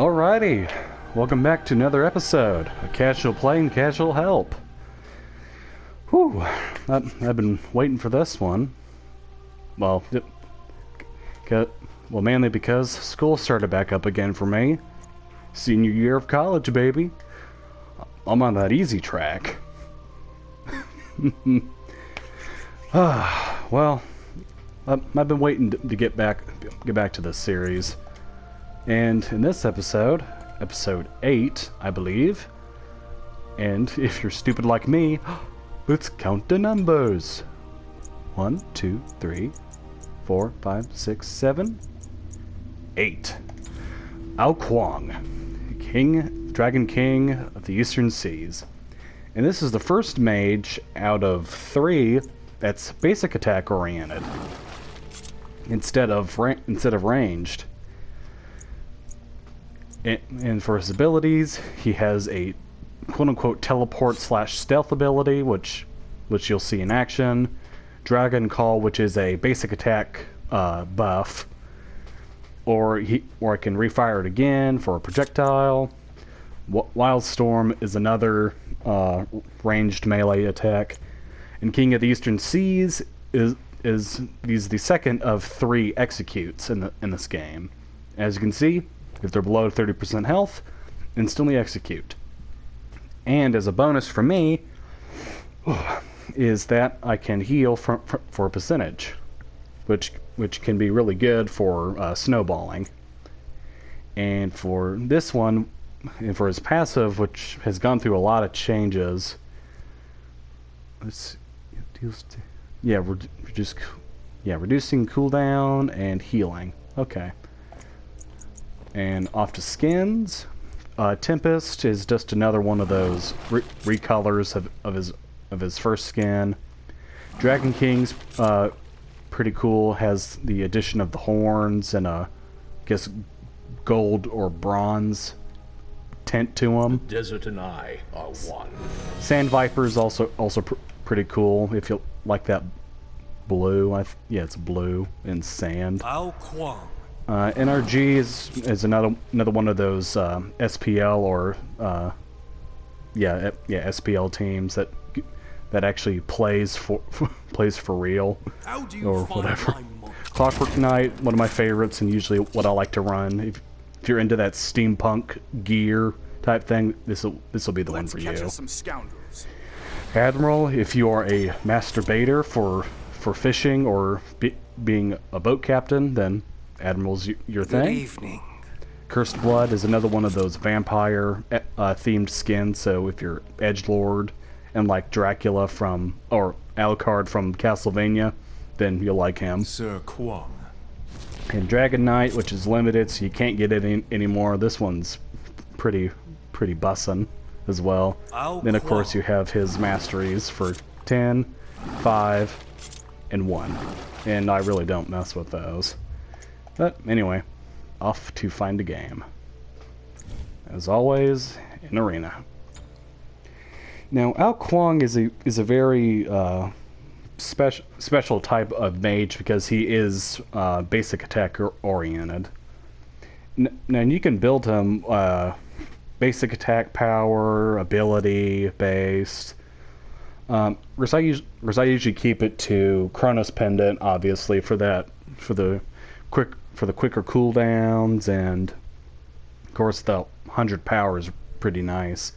Alrighty, welcome back to another episode of Casual Play and Casual Help. Whew, I've been waiting for this one. Well, mainly because school started back up again for me. Senior year of college, baby. I'm on that easy track. Well, I've been waiting to get back to this series. And in this episode 8, I believe, and if you're stupid like me, let's count the numbers. 1, 2, 3, 4, 5, 6, 7, 8. Ao Kuang, Dragon King of the Eastern Seas. And this is the first mage out of 3 that's basic attack oriented instead of ranged. And for his abilities, he has a quote-unquote teleport/stealth ability, which you'll see in action. Dragon Call, which is a basic attack buff, or I can refire it again for a projectile. Wildstorm is another ranged melee attack, and King of the Eastern Seas is the second of 3 executes in this game. As you can see, if they're below 30% health, instantly execute. And as a bonus for me, is that I can heal for a percentage, which can be really good for snowballing. And for this one, and for his passive, which has gone through a lot of changes. Let's see, reducing cooldown and healing. Okay. And off to skins. Tempest is just another one of those recolors of his first skin. Dragon King's pretty cool. Has the addition of the horns and gold or bronze tint to them. The desert and I are one. Sand Viper is also pretty cool. If you like that blue, it's blue and sand. Ao Kuang. NRG is another one of those SPL or SPL teams that actually plays for real or whatever. Clockwork Knight, one of my favorites, and usually what I like to run. If you're into that steampunk gear type thing, this will be the one for you. Some scoundrels. Admiral, if you are a masturbator for fishing or being a boat captain, then Admiral's your thing. Good evening. Cursed Blood is another one of those vampire themed skins, so if you're edgelord and like Dracula or Alucard from Castlevania, then you'll like him. Sir Kuang. And Dragon Knight, which is limited, so you can't get it anymore. This one's pretty bussin' as well. Then of course you have his masteries for 10, 5, and 1. And I really don't mess with those. But anyway, off to find a game. As always, in arena. Now, Ao Kuang is a very special type of mage because he is basic attack oriented. Now you can build him basic attack power, ability based. I usually keep it to Chronos Pendant, obviously for the quicker cooldowns, and of course the 100 power is pretty nice.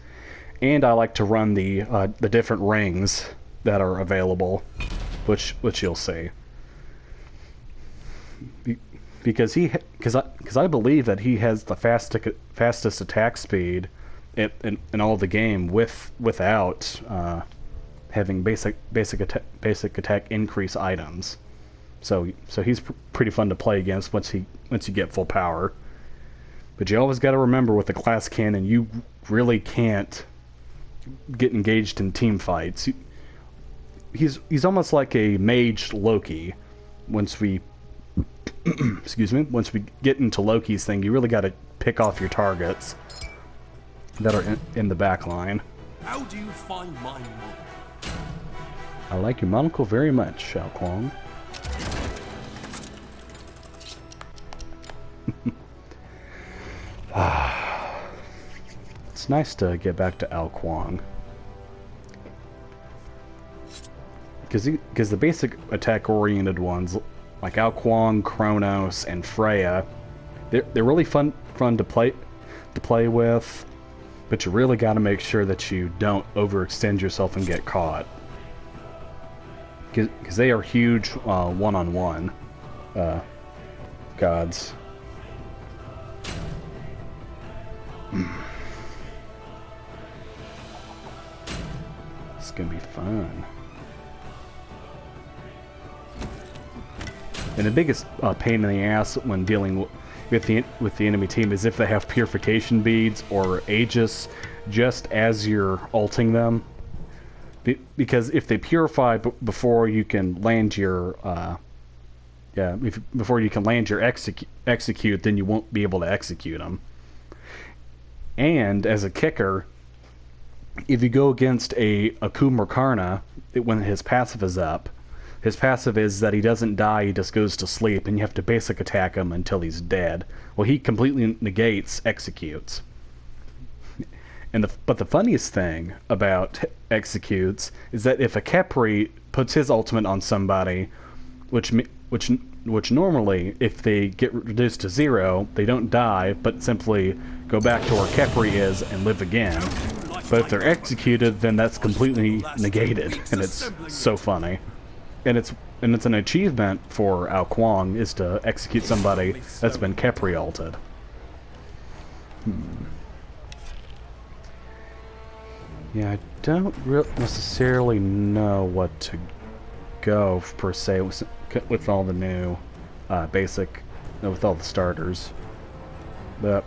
And I like to run the different rings that are available, which you'll see. Because I believe that he has the fastest attack speed in all the game without having basic attack increase items. So he's pretty fun to play against once you get full power. But you always got to remember with the class cannon, you really can't get engaged in team fights. He's almost like a mage Loki. Once we once we get into Loki's thing, you really got to pick off your targets that are in the back line. How do you find my monocle? I like your monocle very much, Ao Kuang. nice to get back to Ao Kuang. Because the basic attack-oriented ones, like Ao Kuang, Kronos, and Freya, they're really fun to play with, but you really got to make sure that you don't overextend yourself and get caught. Because they are huge one-on-one gods. It's gonna be fun. And the biggest pain in the ass when dealing with the enemy team is if they have purification beads or Aegis just as you're ulting them. Because if they purify before you can land your before you can land your execute, then you won't be able to execute them. And as a kicker, if you go against a Kumrakarna when his passive is up, his passive is that he doesn't die, he just goes to sleep, and you have to basic attack him until he's dead. Well, he completely negates executes. But the funniest thing about executes is that if a Khepri puts his ultimate on somebody, which normally, if they get reduced to 0, they don't die, but simply go back to where Khepri is and live again. But if they're executed, then that's completely negated, and it's so funny. And it's an achievement for Ao Kuang is to execute somebody that's been Khepri ulted. Yeah, I don't necessarily know what to go per se with all the new basic, with all the starters. But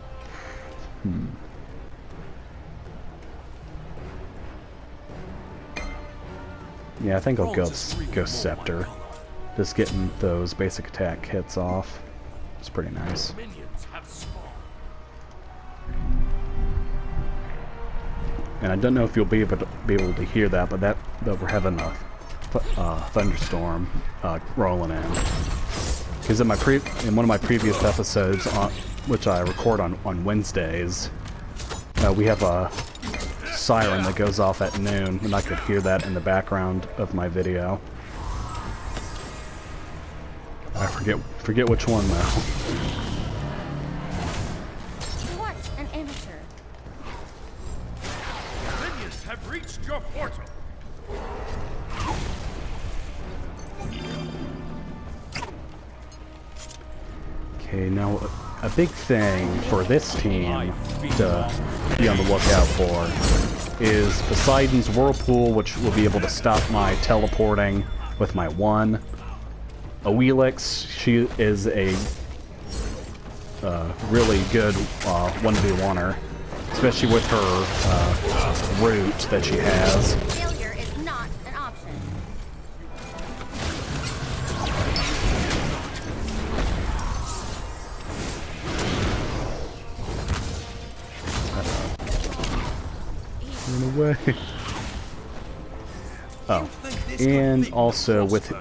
yeah, I think I'll go Scepter. Just getting those basic attack hits off. It's pretty nice. And I don't know if you'll be able to hear that, but we're having a thunderstorm rolling in. Because in one of my previous episodes, which I record on Wednesdays, we have a siren that goes off at noon, and I could hear that in the background of my video. I forget which one now. What an amateur. Minions have reached your portal. Okay, now a big thing for this team to be on the lookout for is Poseidon's Whirlpool, which will be able to stop my teleporting with my 1. Awelix, she is a really good 1v1er, especially with her root that she has. Failure is not an option. Run away. Oh, and also with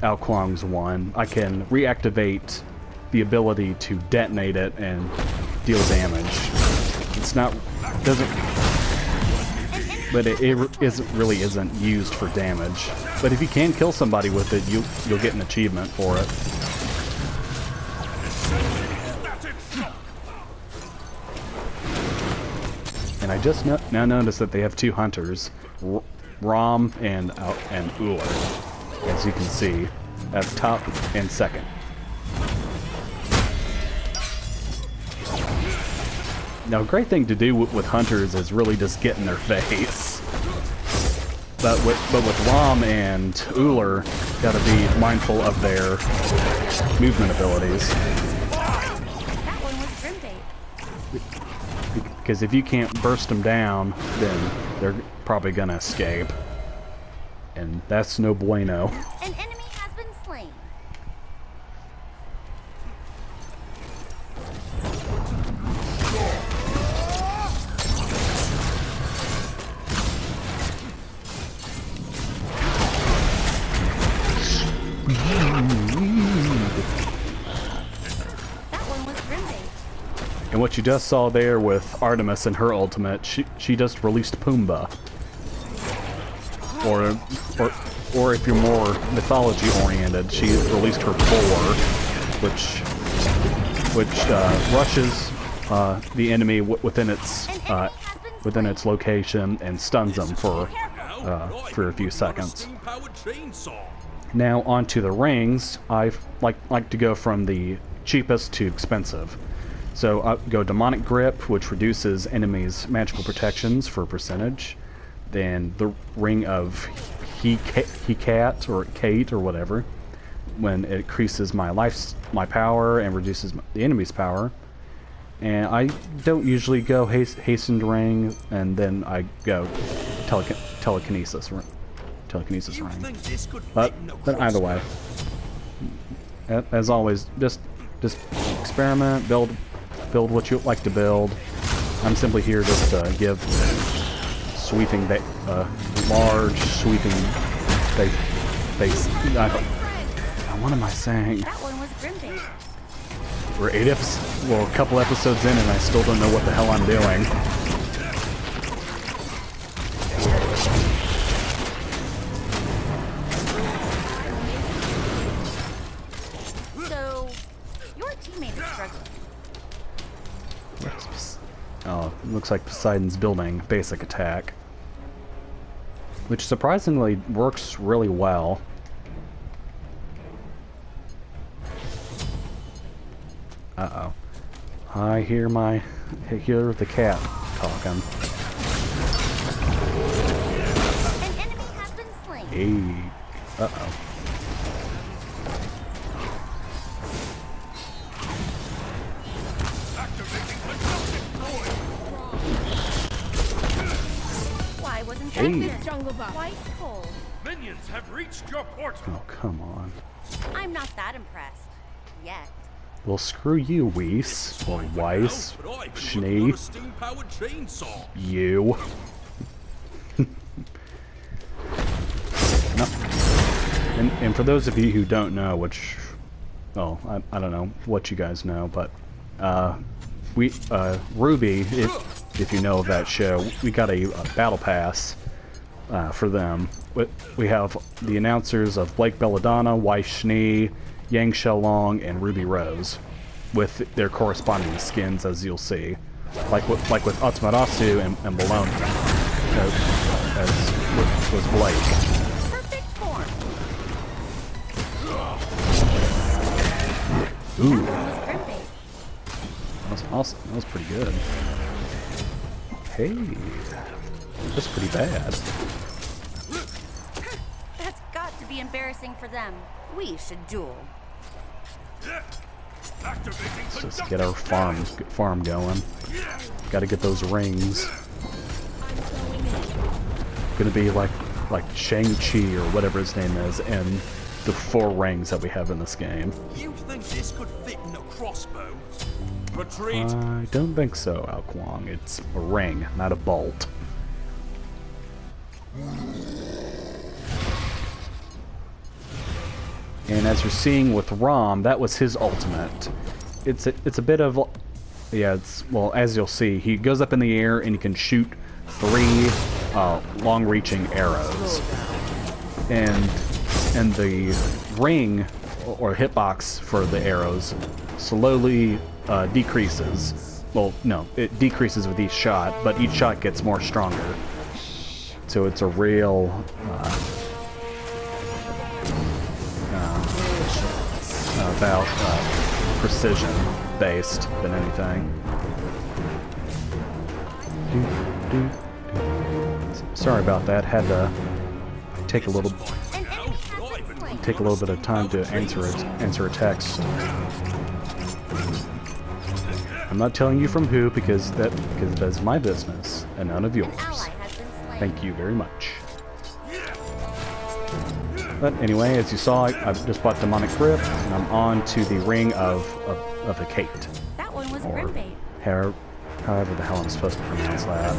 Ao Kuang's 1, I can reactivate the ability to detonate it and deal damage. It's not, but it really isn't used for damage. But if you can kill somebody with it, you'll get an achievement for it. And I just now noticed that they have 2 hunters, Rom and Uller, as you can see, at top and second. Now, a great thing to do with hunters is really just get in their face. But with Rom and Uller, gotta be mindful of their movement abilities. That one was grim bait. Because if you can't burst them down, then they're probably gonna escape. And that's no bueno. An enemy has been slain. That one was grim bait. And what you just saw there with Artemis and her ultimate, she just released Pumbaa. Or if you're more mythology oriented, she released her boar, which rushes the enemy within its location and stuns them for a few seconds. Now onto the rings. I like to go from the cheapest to expensive. So I go Demonic Grip, which reduces enemies' magical protections for a percentage. Then the Ring of Hecat or Kate or whatever, when it increases my power and reduces the enemy's power. And I don't usually go Hastened Ring, and then I go Telekinesis Ring. But either way, as always, just experiment, build what you like to build. I'm simply here just to give large sweeping base. What am I saying? That one was Grimbait. We're a couple episodes in, and I still don't know what the hell I'm doing. So, your teammate is struggling. Oh, looks like Poseidon's building basic attack, which surprisingly works really well. Uh-oh. I hear the cat talking. An enemy has been slain. Hey. Uh-oh. Why wasn't that Hey. this jungle buff quite cold? Minions have reached your portal. Oh, come on. I'm not that impressed. Yet. Well, screw you, Weiss. Or Weiss. Schnee. You. No. And for those of you who don't know, which... Oh, I don't know what you guys know, but... Ruby, if you know of that show, we got a battle pass for them. We have the announcers of Blake Belladonna, Weiss Schnee, Yang Shenlong, and Ruby Rose, with their corresponding skins, as you'll see, like with Amaterasu and Bologna, as was Blake. Perfect form. Ooh, Was Grimbait. that was awesome. That was pretty good. Hey, that's pretty bad. That's got to be embarrassing for them. We should duel. Let's just get our farm going. Got to get those rings. Gonna be like Shang-Chi or whatever his name is, and the 4 rings that we have in this game. You think this could fit in a crossbow? Retreat. I don't think so, Ao Kuang. It's a ring, not a bolt. And as you're seeing with Rom, that was his ultimate. It's a bit of, yeah. Well, as you'll see, he goes up in the air and he can shoot 3 long-reaching arrows, and the ring or hitbox for the arrows slowly decreases. Well, no, it decreases with each shot, but each shot gets more stronger. So it's a real about precision based than anything. Sorry about that. Had to take a little bit of time to answer a text. I'm not telling you from who because that's my business and none of yours. Thank you very much. But anyway, as you saw, I've just bought Demonic Grip, and I'm on to the Ring of Hecate. That one was Or Grimbait. however the hell I'm supposed to pronounce that.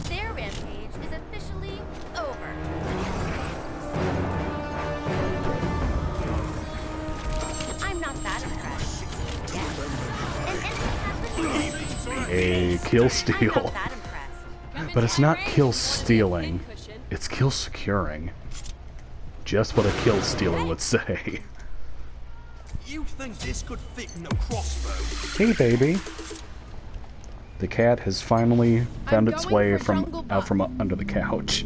Their rampage is officially over. I'm not that impressed. Yet. An a kill I'm steal. not that impressed. But it's not kill stealing, it's kill securing. Just what a kill stealer would say. You think this could fit in a crossbow? Hey baby. The cat has finally found its going way for from jungle out from under the couch.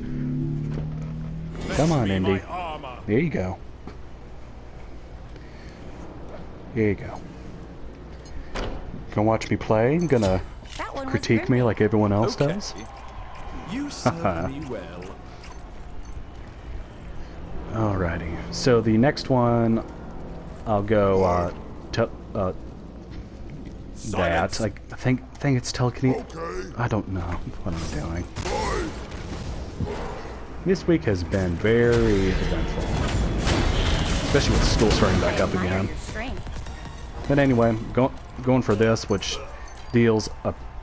Come on, Indy. There you go. There you go. Gonna watch me play? Gonna That one was critique me groovy. like everyone else does? You serve me well. Alrighty. So the next one, I'll go that. I think it's telekinesis. I don't know what I'm doing. This week has been very eventful, especially with school starting back up Admire again. your strength. But anyway, going for this, which deals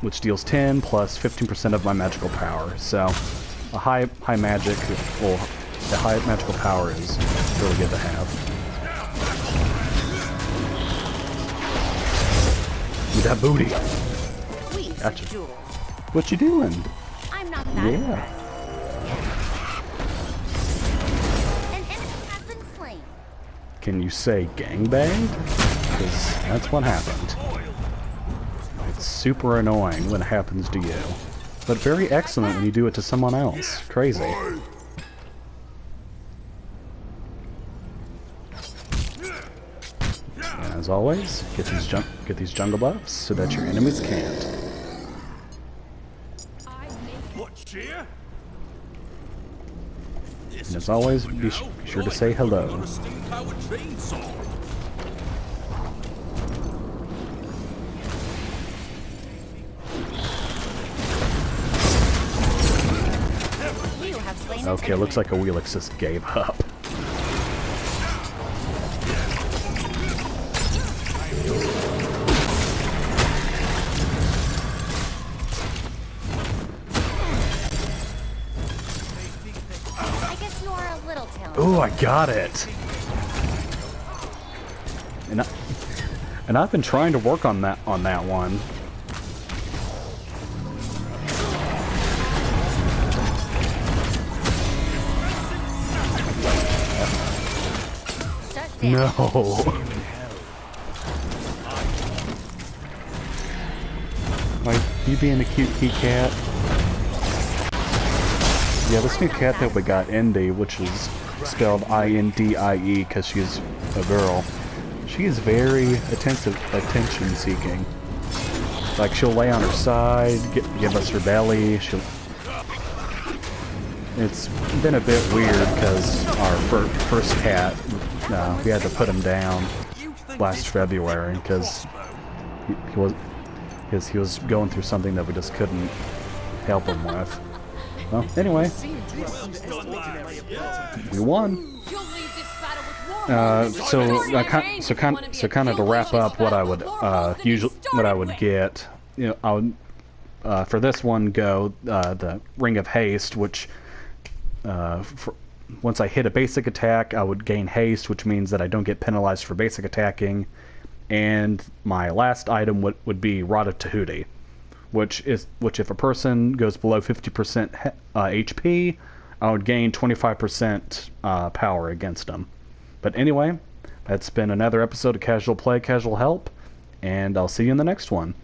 10 plus 15% of my magical power. So a high magic, well, a high magical power is really good to have. With that booty. We should Gotcha. duel. What you doing? I'm not that Yeah. impressed. An enemy has been slain. Can you say gangbanged? Because that's what happened. It's super annoying when it happens to you. But very excellent when you do it to someone else. Crazy. And as always, get these jungle buffs so that your enemies can't. What cheer? And as always, be sure to say hello. On a steam-powered chainsaw. You have slain an Okay, enemy. looks like a Wheelix just gave up. I guess you are a little talented. Oh, I got it! And I've been trying to work on that one. Shut down. No. Like, you being a cute cat. Yeah, this new cat that we got, Indy, which is spelled I-N-D-I-E because she's a girl. She is very attention-seeking. Like, she'll lay on her side, give us her belly. It's been a bit weird because our first cat, we had to put him down last February because he was going through something that we just couldn't help him with. Well, anyway, we won. So kind of to wrap up what I would get, you know, I would for this one go the Ring of Haste, which once I hit a basic attack, I would gain haste, which means that I don't get penalized for basic attacking. And my last item would be Rod of Tahuti, which if a person goes below 50% HP, I would gain 25% power against them. But anyway, that's been another episode of Casual Play, Casual Help, and I'll see you in the next one.